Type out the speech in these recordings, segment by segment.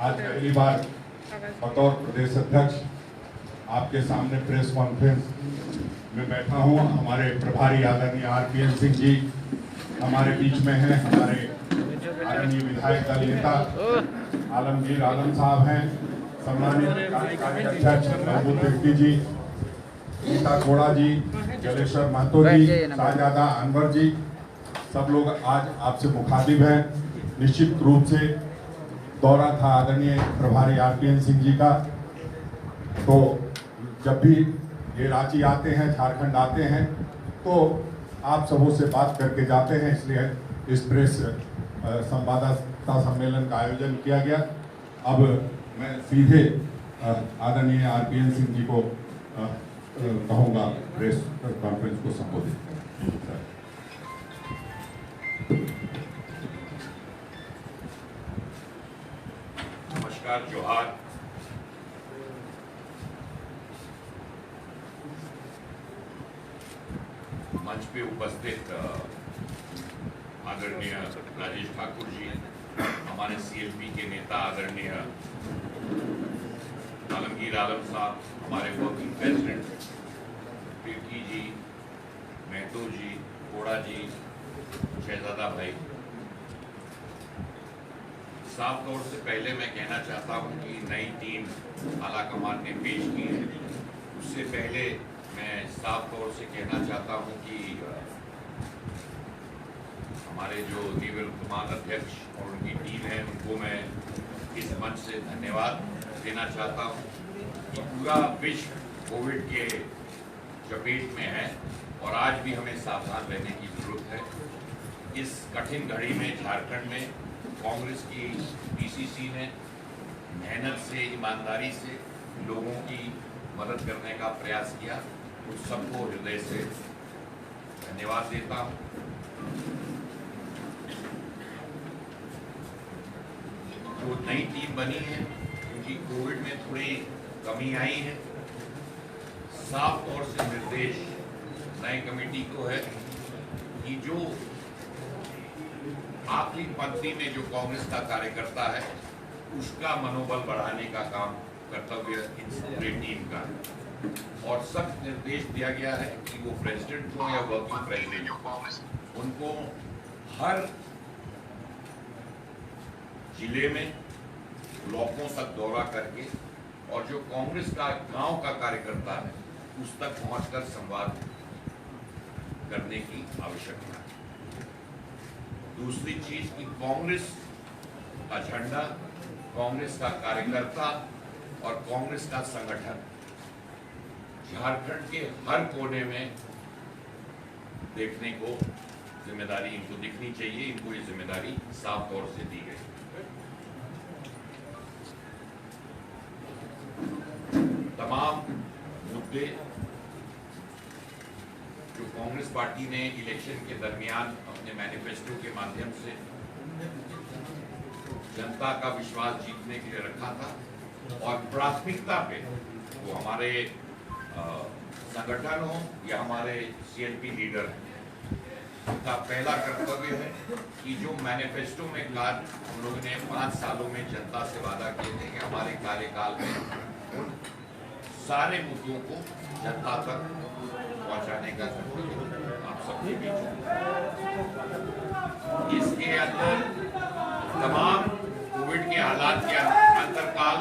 आज पहली बार बतौर प्रदेश अध्यक्ष आपके सामने प्रेस कॉन्फ्रेंस में बैठा हूँ। हमारे प्रभारी आदरणीय आरपीएन सिंह जी हमारे बीच में हैं। हमारे आदरणीय विधायक दल नेता आलमगीर आलम साहब हैं। सम्मानित कार्यकारी अध्यक्ष महबूब व्यक्ति जी, गीता कोड़ा जी, जलेश्वर महतो जी, शाहजादा अनवर जी, सब लोग आज आपसे मुखातिब हैं। निश्चित रूप से दौरा था आदरणीय प्रभारी आरपीएन सिंह जी का, तो जब भी ये रांची आते हैं, झारखंड आते हैं, तो आप सबों से बात करके जाते हैं, इसलिए इस प्रेस संवाददाता सम्मेलन का आयोजन किया गया। अब मैं सीधे आदरणीय आरपीएन सिंह जी को कहूँगा प्रेस कॉन्फ्रेंस को संबोधित करें। नमस्कार, जोहार। मंच पे उपस्थित आदरणीय राजेश ठाकुर जी, हमारे सीएलपी के नेता आदरणीय आलमगीर आलम साहब, हमारे वर्किंग प्रेसिडेंट पिरकी जी, महतो जी, कोड़ा जी, शहजादा भाई, साफ तौर से पहले मैं कहना चाहता हूं कि नई टीम आलाकमान ने पेश की है। उससे पहले मैं साफ तौर से कहना चाहता हूं कि हमारे जो निवर्तमान अध्यक्ष और उनकी टीम है, उनको मैं इस मंच से धन्यवाद देना चाहता हूं कि पूरा विश्व कोविड के चपेट में है और आज भी हमें सावधान रहने की जरूरत है। इस कठिन घड़ी में झारखंड में कांग्रेस की पीसीसी ने मेहनत से, ईमानदारी से लोगों की मदद करने का प्रयास किया। उस सबको हृदय से धन्यवाद देता हूं। जो नई टीम बनी है, क्योंकि कोविड में थोड़ी कमी आई है, साफ तौर से निर्देश नई कमेटी को है कि जो आखिरी पंक्ति में जो कांग्रेस का कार्यकर्ता है, उसका मनोबल बढ़ाने का काम कर्तव्य इन पूरी टीम का है। और सख्त निर्देश दिया गया है कि वो प्रेसिडेंट हो या वर्किंग प्रेसिडेंट हो, उनको हर जिले में ब्लॉकों तक दौरा करके और जो कांग्रेस का गांव का कार्यकर्ता है उस तक पहुंचकर संवाद करने की आवश्यकता है। दूसरी चीज कि कांग्रेस का झंडा, कांग्रेस का कार्यकर्ता और कांग्रेस का संगठन झारखंड के हर कोने में देखने को जिम्मेदारी इनको दिखनी चाहिए। इनको ये जिम्मेदारी साफ तौर से दी गई। तमाम मुद्दे जो कांग्रेस पार्टी ने इलेक्शन के दरमियान अपने मैनिफेस्टो के माध्यम से जनता का विश्वास जीतने के लिए रखा था, और प्राथमिकता पे वो हमारे संगठन हो या हमारे सीएलपी लीडर हैं, उनका पहला कर्तव्य है कि जो मैनिफेस्टो में कार्य हम लोगों ने 5 सालों में जनता से वादा किए थे कि हमारे कार्यकाल में उन सारे मुद्दों को जनता तक पहुंचाने का कर्तव्य आप सबके बीच। इसके अंदर तमाम कोविड के हालात के अंतरकाल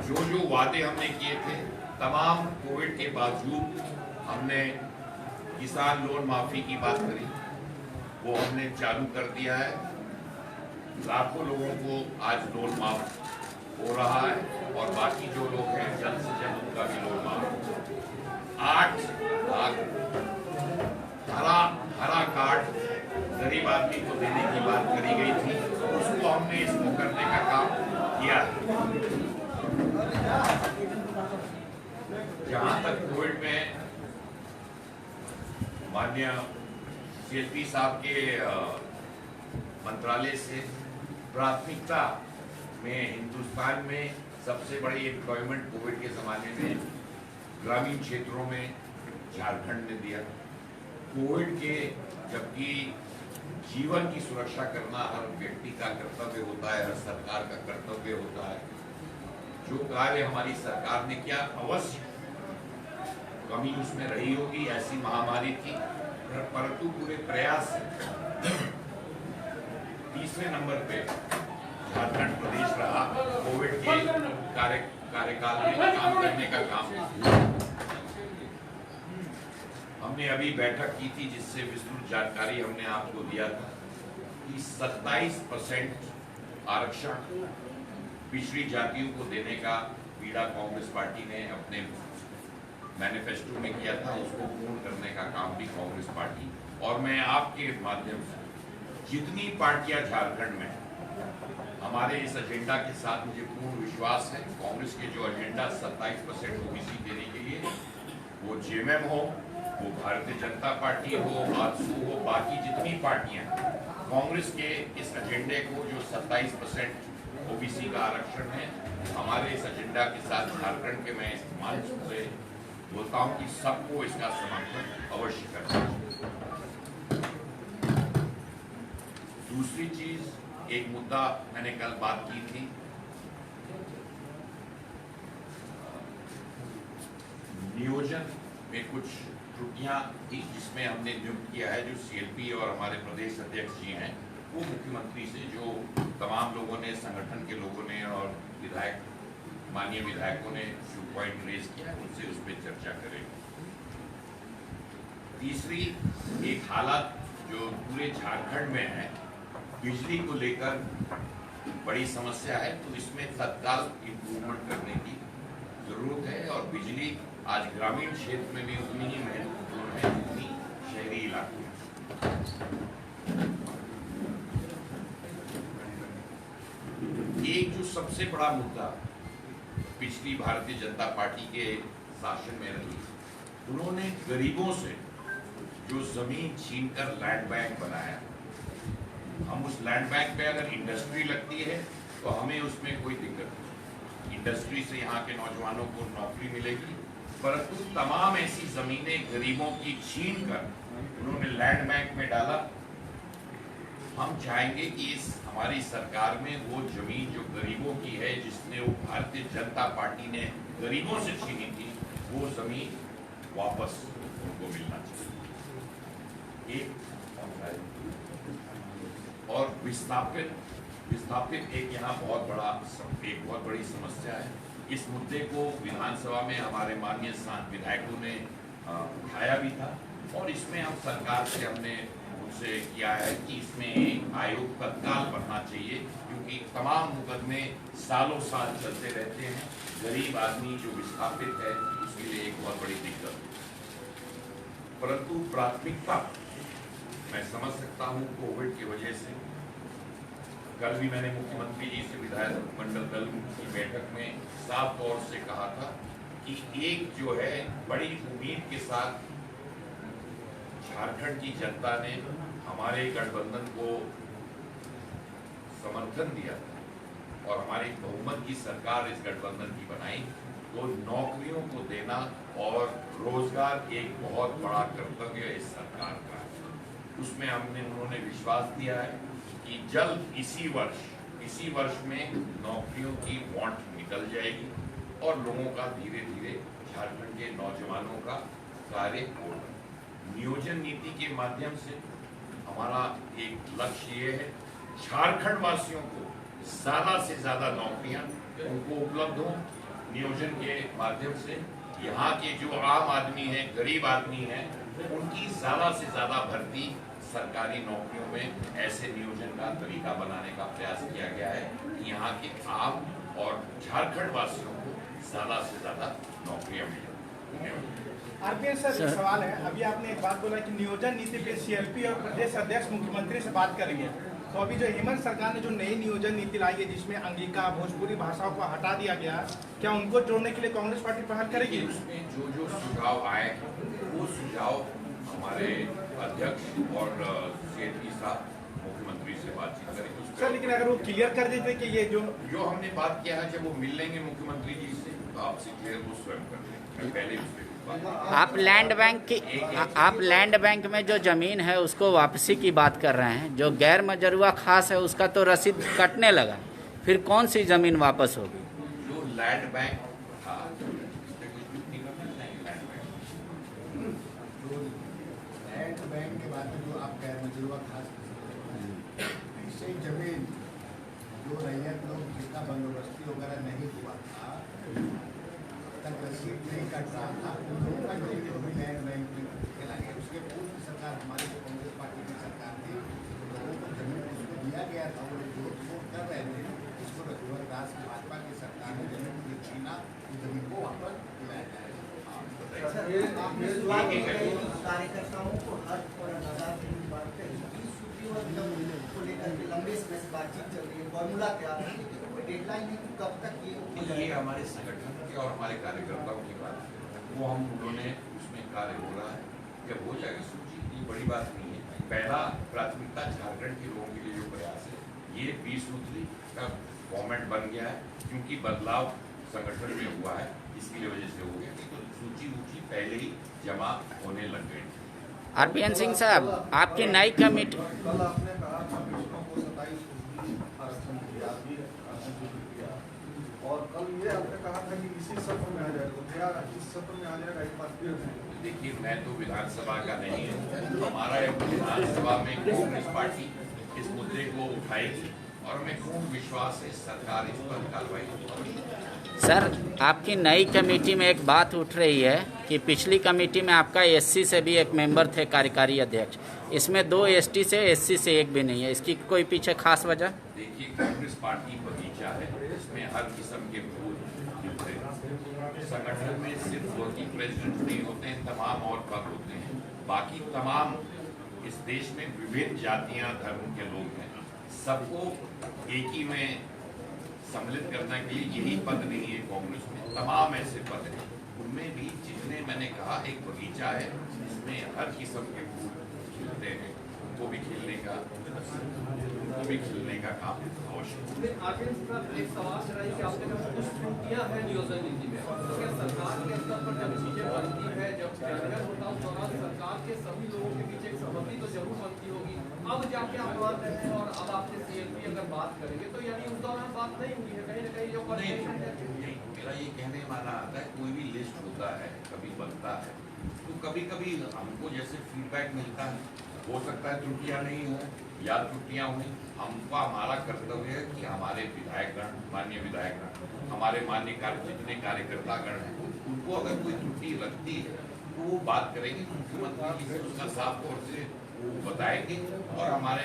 जो वादे हमने किए थे, तमाम कोविड के बावजूद हमने किसान लोन माफी की बात करी, वो हमने चालू कर दिया है। लाखों लोगों को आज लोन माफ हो रहा है और बाकी जो लोग हैं जल्द से जल्द उनका भी लोन माफ। 8 लाख हरा कार्ड गरीब आदमी को देने की बात करी गई थी, उसको हमने इसको करने का काम किया है। जहां तक कोविड में माननीय सीएलपी साहब के मंत्रालय से प्राथमिकता में हिंदुस्तान में सबसे बड़ी एम्प्लॉयमेंट कोविड के जमाने में ग्रामीण क्षेत्रों में झारखंड ने दिया। कोविड के जबकि जीवन की सुरक्षा करना हर व्यक्ति का कर्तव्य होता है, हर सरकार का कर्तव्य होता है। जो कार्य हमारी सरकार ने किया, अवश्य कमी उसमें रही होगी, ऐसी महामारी थी, परंतु पूरे प्रयास से तीसरे नंबर पे झारखंड प्रदेश रहा कोविड के कार्यकाल में काम करने का काम। हमने अभी बैठक की थी जिससे विस्तृत जानकारी हमने आपको दिया था कि 27% आरक्षण पिछड़ी जातियों को देने का पीड़ा कांग्रेस पार्टी ने अपने मैनिफेस्टो में किया था, उसको पूर्ण करने का काम भी कांग्रेस पार्टी और मैं आपके माध्यम से जितनी पार्टियां झारखंड में हमारे इस एजेंडा के साथ मुझे पूर्ण विश्वास है। कांग्रेस के जो एजेंडा 27% ओबीसी देने के लिए, वो जेएमएम हो, वो भारतीय जनता पार्टी हो, आजसू हो, बाकी जितनी पार्टियां कांग्रेस के इस एजेंडे को जो 27% ओबीसी का आरक्षण है, हमारे इस एजेंडा के साथ झारखंड के मैं इस मंच से बोलता हूं कि सबको इसका समर्थन अवश्य करना चाहिए। दूसरी चीज, एक मुद्दा मैंने कल बात की थी, नियोजन में कुछ त्रुटियां थी जिसमें हमने नियुक्त किया है, जो सीएलपी और हमारे प्रदेश अध्यक्ष जी हैं, वो मुख्यमंत्री से जो तमाम लोगों ने, संगठन के लोगों ने और विधायक, माननीय विधायकों ने जो पॉइंट रेज किया है, उनसे उस पर चर्चा करेंगे। तीसरी एक हालत जो पूरे झारखंड में है, बिजली को लेकर बड़ी समस्या है, तो इसमें तत्काल इम्प्रूवमेंट करने की जरूरत है और बिजली आज ग्रामीण क्षेत्र में भी उतनी ही महत्वपूर्ण है जितनी शहरी इलाकों में। एक जो सबसे बड़ा मुद्दा पिछली भारतीय जनता पार्टी के शासन में रही, उन्होंने गरीबों से जो जमीन छीनकर लैंड बैंक बनाया। हम उस लैंड बैंक पे अगर इंडस्ट्री लगती है तो हमें उसमें कोई दिक्कत नहीं, इंडस्ट्री से यहाँ के नौजवानों को नौकरी मिलेगी, परंतु तमाम ऐसी जमीनें गरीबों की छीन कर उन्होंने लैंड बैंक में डाला। हम चाहेंगे कि इस हमारी सरकार में वो जमीन जो गरीबों की है, जिसने वो भारतीय जनता पार्टी ने गरीबों से छीनी थी, वो जमीन वापस उनको मिलना चाहिए। एक और विस्थापित एक यहाँ बहुत बड़ी समस्या है। इस मुद्दे को विधानसभा में हमारे माननीय विधायकों ने उठाया भी था और इसमें हम सरकार से हमने उनसे किया है कि इसमें एक आयोग तत्काल बनना चाहिए, क्योंकि तमाम मुकदमे सालों साल चलते रहते हैं। गरीब आदमी जो विस्थापित है उसके लिए एक बहुत बड़ी दिक्कत है। परंतु प्राथमिकता मैं समझ सकता हूँ कोविड की वजह से। कल भी मैंने मुख्यमंत्री जी से विधायक मंडल दल की बैठक में साफ तौर से कहा था कि एक जो है बड़ी उम्मीद के साथ झारखंड की जनता ने हमारे गठबंधन को समर्थन दिया था और हमारी बहुमत की सरकार इस गठबंधन की बनाई, तो नौकरियों को देना और रोजगार एक बहुत बड़ा कर्तव्य है इस सरकार का। उसमें उन्होंने विश्वास दिया है कि जल्द इसी वर्ष में नौकरियों की वांट निकल जाएगी और लोगों का धीरे धीरे झारखंड के नौजवानों का कार्य होगा। नियोजन नीति के माध्यम से हमारा एक लक्ष्य ये है, झारखंड वासियों को ज्यादा से ज्यादा नौकरियां उनको उपलब्ध हो। नियोजन के माध्यम से यहाँ के जो आम आदमी है, गरीब आदमी है, उनकी ज्यादा से ज्यादा भर्ती सरकारी नौकरियों में ऐसे नियोजन का तरीका बनाने का प्रयास किया गया है कि यहाँ के आम और झारखंड वासियों को ज्यादा से ज्यादा नौकरियां मिलें। आरपीएस सर, एक सवाल है। अभी आपने एक बात बोला कि नियोजन नीति पे सीएलपी और प्रदेश अध्यक्ष मुख्यमंत्री से बात करेंगे, तो अभी जो हेमंत सरकार ने जो नई नियोजन नीति लाई है जिसमें अंगिका भोजपुरी भाषाओं को हटा दिया गया, क्या उनको जोड़ने के लिए कांग्रेस पार्टी पहल करेगी? उसमें जो सुझाव आए वो सुझाव हमारे अध्यक्ष और सीएलपी साहब मुख्यमंत्री से बातचीत करेंगे सर। लेकिन अगर वो क्लियर कर देते कि ये जो हमने बात किया है, जब वो मिल लेंगे मुख्यमंत्री जी से तो आपसे क्लियर वो स्वयं कर लेंगे। पहले उसके आप लैंड बैंक में जो जमीन है उसको वापसी की बात कर रहे हैं, जो गैर मजरूआ खास है उसका तो रसीद कटने लगा, फिर कौन सी जमीन वापस होगी? जो लैंड बैंक था इसमें कोई चुप्पी का नहीं लैंड बैंक। लैंड बैंक के बाद में जो आप गैर मजरूआ खास इससे जमीन जो रैयत लोग जिसका बंदोबस्ती वगैरह नहीं हुआ था, तक रसीद नहीं कट रहा था, उन लोगों का जमीन को भी लैंड बैंक में खेला गया। उसके पूर्व सरकार, हमारी जो कांग्रेस पार्टी की सरकार थी, लोगों को जमीन उसको दिया गया था, वो जो कर रहे थे इसको रघुवर दास भाजपा की सरकार ने जमीन को छीना, उस जमीन को वापस दिलाया जाए। कार्यकर्ताओं को हक और आजाद की बात कही, सूची और नियम को लेकर के लंबे समय से बातचीत चल रही है, फॉर्मूला तैयार है, लेकिन कोई डेडलाइन है कि कब तक ये हमारे संगठन के और हमारे कार्यकर्ताओं की बात है, वो हम उन्होंने उसमें कार्य हो रहा है, जब हो जाएगी सूची, ये बड़ी बात नहीं है। पहला प्राथमिकता झारखंड के लोगों के लिए जो प्रयास है, ये 20 सूत्री का फॉर्मेट बन गया है, क्योंकि बदलाव संगठन में हुआ है, इसकी वजह से हो गया, तो सूची पहले ही जमा होने लग गई। आरपीएन सिंह साहब, आपकी नई कमेटी कल आपने कहा था कृष्णों को 27 आरक्षण दिया, और कल ये आपने कहा था कि इसी सत्र में आ जाएगा, क्या इस सत्र में आ जाएगा, एक बार फिर देखिए, मैं तो विधानसभा का नहीं हूँ, हमारा विधानसभा में कांग्रेस पार्टी इस मुद्दे को उठाएगी और हमें पूर्ण विश्वास है सरकार इस पर कार्रवाई करेगी। सर, आपकी नई कमेटी में एक बात उठ रही है कि पिछली कमेटी में आपका एससी से भी एक मेंबर थे कार्यकारी अध्यक्ष, इसमें 2 एसटी से एससी से एक भी नहीं है, इसकी कोई पीछे खास वजह? देखिए, कांग्रेस पार्टी बगीचा है, इसमें हर किस्म के फूल खिलते हैं। संगठन में सिर्फ वर्किंग प्रेसिडेंट नहीं होते हैं, तमाम और पद होते हैं, बाकी तमाम इस देश में विभिन्न जातियां धर्म के लोग हैं, सबको एक ही में सम्मिलित करने के लिए यही पद नहीं है कांग्रेस में, तमाम ऐसे पद हैं, उनमें भी जितने मैंने कहा एक बगीचा है, इसमें हर किस्म के फूल खिलते हैं, उनको भी खिलने का काम आवश्यक है। आखिर एक सवाल है कि आपने कहा कुछ त्रुटियां हैं नियोजन नीति में, तो क्या सरकार के स्तर पर जब चीजें बनती है, जब कैबिनेट होता है उस दौरान सरकार के सभी लोगों के बीच एक सहमति तो जरूर बनती होगी। अब जाके आप मान रहे हैं और अब आपके सीएलपी अगर बात करेंगे तो यानी उस दौरान बात नहीं हुई है, कहीं ना कहीं जो मेरा ये कहने माना आता है, कोई भी लिस्ट होता है, कभी बनता है, तो कभी कभी हमको जैसे फीडबैक मिलता है, हो सकता है त्रुटियां नहीं हो या त्रुटियां हुई, हमका हमारा कर्तव्य है कि हमारे विधायकगण, माननीय विधायकगण, हमारे माननीय जितने कार्यकर्तागण हैं, उनको अगर कोई त्रुटि लगती है तो वो बात करेंगे, मुख्यमंत्री जी उसका साफ तौर से वो बताएंगे और हमारे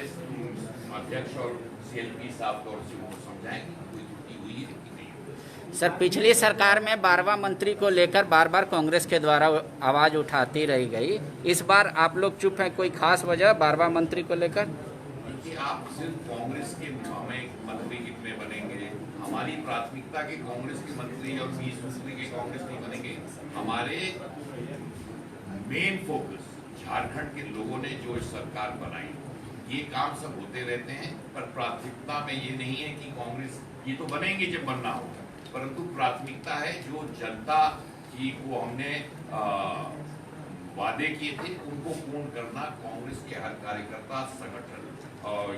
अध्यक्ष और सीएलपी साफ तौर से वो समझाएंगे कोई त्रुटि हुई है कि नहीं। सर, पिछली सरकार में 12वां मंत्री को लेकर बार बार कांग्रेस के द्वारा आवाज उठाती रही गई, इस बार आप लोग चुप हैं, कोई खास वजह 12वां मंत्री को लेकर? कि आप सिर्फ कांग्रेस के हमें मंत्री कितने बनेंगे, हमारी प्राथमिकता के कांग्रेस के मंत्री और 20 मंत्री के कांग्रेस नहीं बनेंगे, हमारे मेन फोकस झारखंड के लोगों ने जो सरकार बनाई, ये काम सब होते रहते हैं, पर प्राथमिकता में ये नहीं है कि कांग्रेस, ये तो बनेंगे जब बनना होगा, परंतु प्राथमिकता है जो जनता की को हमने वादे किए थे उनको पूर्ण करना। कांग्रेस के हर कार्यकर्ता, संगठन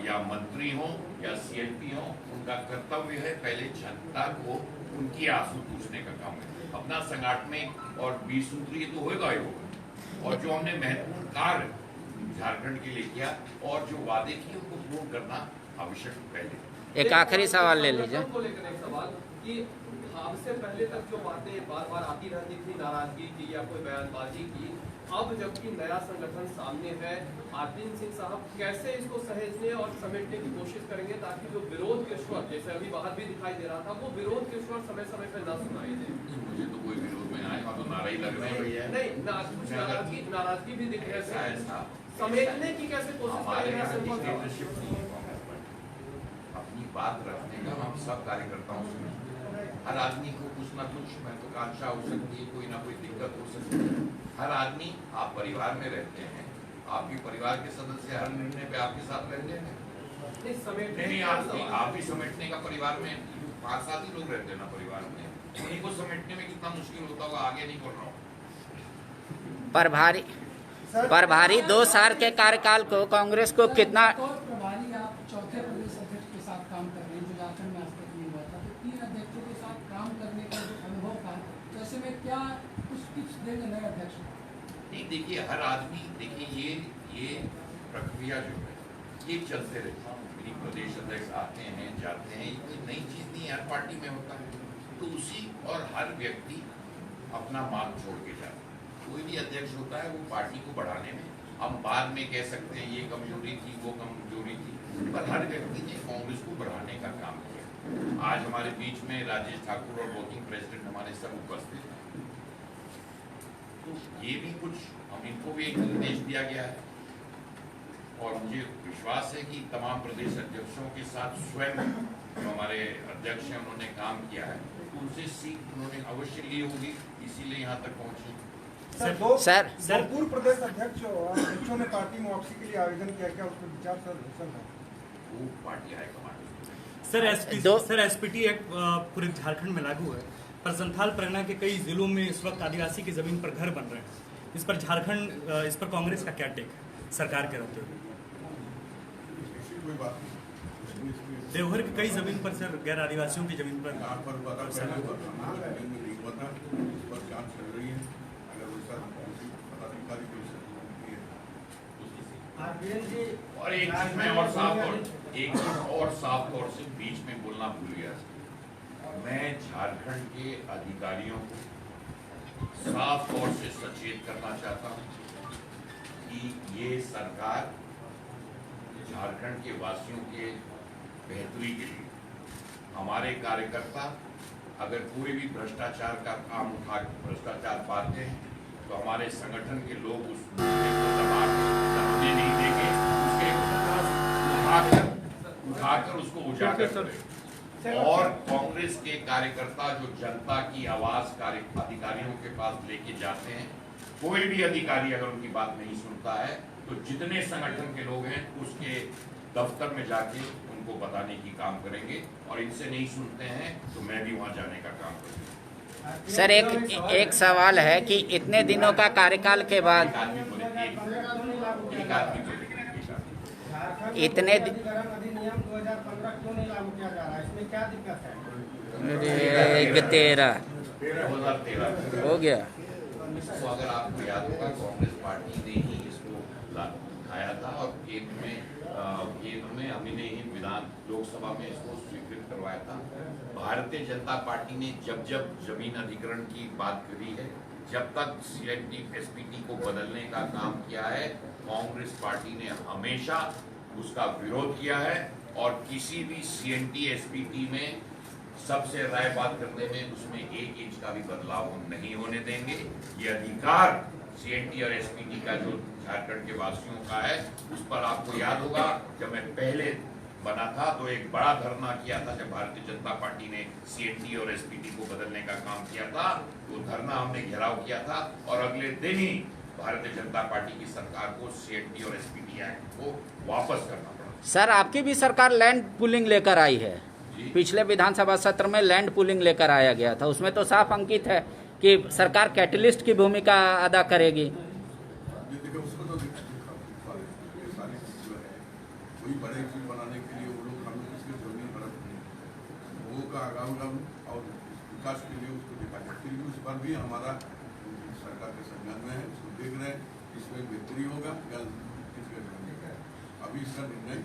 या मंत्री हो या सीएलपी हो, उनका कर्तव्य है पहले जनता को उनकी आंसू पूछने का काम है, अपना संगठनिक और 20 सूत्री तो होगा ही होगा, और जो हमने महत्वपूर्ण कार्य झारखंड के लिए किया और जो वादे किए उनको पूर्ण करना आवश्यक पहले। एक आखिरी सवाल ले लीजिए। सवाल कि हमसे पहले तक जो बातें बार बार आती रहती थी, नाराजगी की या कोई बयानबाजी की, अब जबकि नया संगठन सामने है, आरपीएन सिंह साहब कैसे इसको सहेजने और समेटने की कोशिश करेंगे ताकि जो विरोध के स्वर, जैसे अभी बाहर भी दिखाई दे रहा था, वो विरोध के स्वर समय समय पर न सुनाई दे? मुझे तो कोई विरोध में आए, तो नारा ही लग रहे हैं भैया। नहीं, नाराजगी भी दिख रही है, ऐसा समेटने की कैसे कोशिश हमारे करेंगे? यहाँ डिक्टेटरशिप नहीं है कांग्रेस पार्टी, अपनी बात रखने का हम सब कार्यकर्ताओं से, हर आदमी को कुछ ना कुछ महत्वाकांक्षा हो सकती है, कोई ना कोई दिक्कत हो सकती है, हर आदमी, आप परिवार में रहते हैं, आपके परिवार के सदस्य हर निर्णय पे आपके साथ रहते हैं, नहीं आप भी समेटने का परिवार में 5-7 ही लोग रहते हैं ना परिवार में, उन्हीं को समेटने में कितना मुश्किल होता होगा, आगे नहीं बढ़ रहा हूँ। प्रभारी 2 साल के कार्यकाल को कांग्रेस को कितना प्रभारी आप चौथे प्रदेश अध्यक्ष के साथ काम कर रहे हैं जो झारखंड में आज तक नहीं हुआ था, तो 3 अध्यक्षों के साथ काम करने का जो अनुभव था, तो ऐसे में क्या कुछ टिप्स देंगे नए अध्यक्ष को? नहीं, देखिए हर आदमी, देखिए ये प्रक्रिया जो है ये चलते रहती है। मेरी प्रदेश अध्यक्ष आते हैं जाते हैं, ये कोई नई चीज नहीं हर पार्टी में होता है। तो उसी और हर व्यक्ति अपना मार्ग छोड़ के जाता है। कोई भी अध्यक्ष होता है वो पार्टी को बढ़ाने में, हम बाद में कह सकते हैं ये कमजोरी थी वो कमजोरी थी, पर हर व्यक्ति ने कांग्रेस को बढ़ाने का काम किया। आज हमारे बीच में राजेश ठाकुर और वर्किंग प्रेसिडेंट हमारे सब उपस्थित हैं। तो ये भी कुछ हम इनको भी एक निर्देश दिया गया है और मुझे विश्वास है कि तमाम प्रदेश अध्यक्षों के साथ स्वयं जो हमारे अध्यक्ष हैं उन्होंने काम किया है, तो उनसे सीख उन्होंने अवश्य ली होगी, इसीलिए यहाँ तक पहुँचे। सर दो पूर्व प्रदेश अध्यक्षों ने पार्टी में वापसी के लिए आवेदन किया, क्या उसको विचार सर वो party high command sir SPT act पूरे झारखंड में लागू है, पर संथाल परगना के कई जिलों में इस वक्त आदिवासी की जमीन पर घर बन रहे हैं। इस पर कांग्रेस का क्या टेक सरकार के रहते हुए? देवघर की कई जमीन पर सर गैर आदिवासियों की जमीन पर और एक चीज मैं और साफ तौर से बीच में बोलना भूल गया। मैं झारखंड के अधिकारियों को साफ तौर से सचेत करना चाहता हूं कि ये सरकार झारखंड के वासियों के बेहतरी के लिए, हमारे कार्यकर्ता अगर कोई भी भ्रष्टाचार का काम भ्रष्टाचार पाते हैं तो हमारे संगठन के लोग उस मुद्दे को दबाने नहीं देंगे, उसके उठाकर उसको उजागर करेंगे। और कांग्रेस के कार्यकर्ता जो जनता की आवाज अधिकारियों के पास लेके जाते हैं, कोई भी अधिकारी अगर उनकी बात नहीं सुनता है तो जितने संगठन के लोग हैं उसके दफ्तर में जाके उनको बताने की काम करेंगे, और इनसे नहीं सुनते हैं तो मैं भी वहां जाने का काम करूंगा। सर एक सवाल है कि इतने दिनों का कार्यकाल के बाद एक आदमी बोले इतने अधिनियम 2015 क्यों नहीं लागू किया जा रहा है, इसमें क्या दिक्कत है? 2013 हो गया। तो अगर आपको याद होगा कांग्रेस पार्टी ने ही इसको उठाया था और केंद्र में हमने ही विधान लोकसभा में इसको स्वीकृत करवाया था। भारतीय जनता पार्टी ने जब जमीन अधिग्रहण की बात करी है, जब तक सीएनटी एसपीटी को बदलने का काम किया है, कांग्रेस पार्टी ने हमेशा उसका विरोध किया है और किसी भी सीएनटी एसपीटी में सबसे राय बात करने में उसमें 1 इंच का भी बदलाव हम नहीं होने देंगे। ये अधिकार सीएनटी और एसपीटी का जो झारखंड के वासियों का है, उस पर आपको याद होगा जब मैं पहले बना था तो एक बड़ा धरना किया था जब भारतीय जनता पार्टी ने सीएनटी और एसपीटी को बदलने का काम किया था, तो धरना हमने घेराव किया था और अगले दिन ही भारतीय जनता पार्टी की सरकार को सीएनटी और एसपीटी एक्ट को वापस करना पड़ा। सर आपकी भी सरकार लैंड पूलिंग लेकर आई है, पिछले विधानसभा सत्र में लैंड पूलिंग लेकर आया गया था, उसमें तो साफ अंकित है कि सरकार कैटलिस्ट की भूमिका अदा करेगी। कोई बड़े चीज बनाने के लिए वो लोग हम लोग इसके जमीन बढ़त नहीं, वो का आगाम और विकास के लिए उसको देखा जाए, उस पर भी हमारा सरकार के संज्ञान में है, उसको देख रहे हैं इसमें बेहतरी होगा या किसके अभी इसका निर्णय।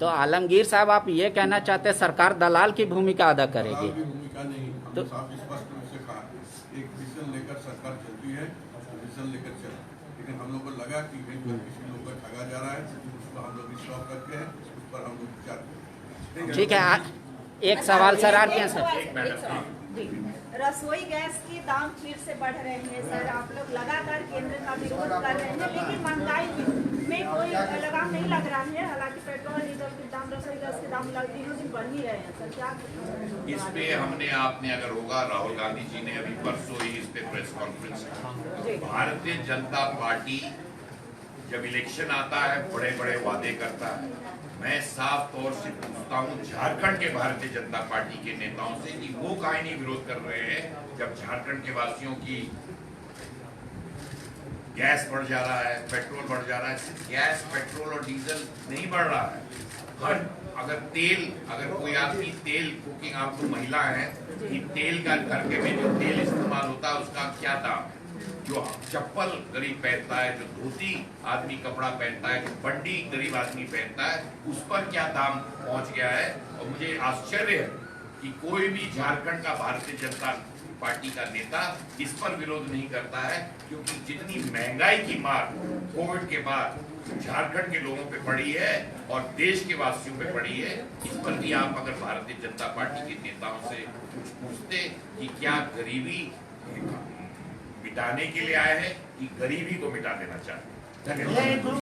तो आलमगीर साहब आप ये कहना चाहते हैं सरकार दलाल की भूमिका अदा करेगी? दलाल की भूमिका नहीं, हमने साफ स्पष्ट रूप से कहा एक विजन लेकर सरकार चलती है, विजन लेकर चला, लेकिन हम लोग को लगा कि किसी लोग को ठगा जा रहा है, उसको हम लोग स्टॉप करके हैं, उस पर हम लोग विचार करें। ठीक है, एक सवाल सर आरपीएन सर। रसोई गैस के दाम फिर से बढ़ रहे हैं सर, आप लोग लगातार केंद्र का विरोध कर रहे हैं, लेकिन महंगाई में कोई लगाम नहीं लग रहा है। हालांकि पेट्रोल डीजल के दाम, रसोई गैस के दाम दिनों दिन बढ़ ही रहे हैं सर, क्या इस पे हमने आपने अगर होगा राहुल गांधी जी ने अभी परसों ही इस पे प्रेस कॉन्फ्रेंस की। भारतीय जनता पार्टी जब इलेक्शन आता है बड़े बड़े वादे करता है। मैं साफ तौर से पूछता हूं झारखंड के भारतीय जनता पार्टी के नेताओं से कि वो काहे नहीं विरोध कर रहे हैं जब झारखंड के वासियों की गैस बढ़ जा रहा है, पेट्रोल बढ़ जा रहा है। सिर्फ गैस, पेट्रोल और डीजल नहीं बढ़ रहा है, हर अगर कोई आदमी तेल कुकिंग, आप तो महिला हैं, कि तेल का घर के में जो तेल इस्तेमाल होता है उसका क्या दाम, जो चप्पल गरीब पहनता है, जो धोती आदमी कपड़ा पहनता है, जो बंडी गरीब आदमी पहनता है, उस पर क्या दाम पहुंच गया है। और मुझे आश्चर्य है कि कोई भी झारखंड का भारतीय जनता पार्टी का नेता इस पर विरोध नहीं करता है, क्योंकि जितनी महंगाई की मार कोविड के बाद झारखंड के लोगों पे पड़ी है और देश के वासियों पे पड़ी है, इस पर भी आप अगर भारतीय जनता पार्टी के नेताओं से कुछ पूछते कि क्या गरीबी मिटाने के लिए आए हैं कि गरीबी को मिटा देना चाहते हैं। धन्यवाद।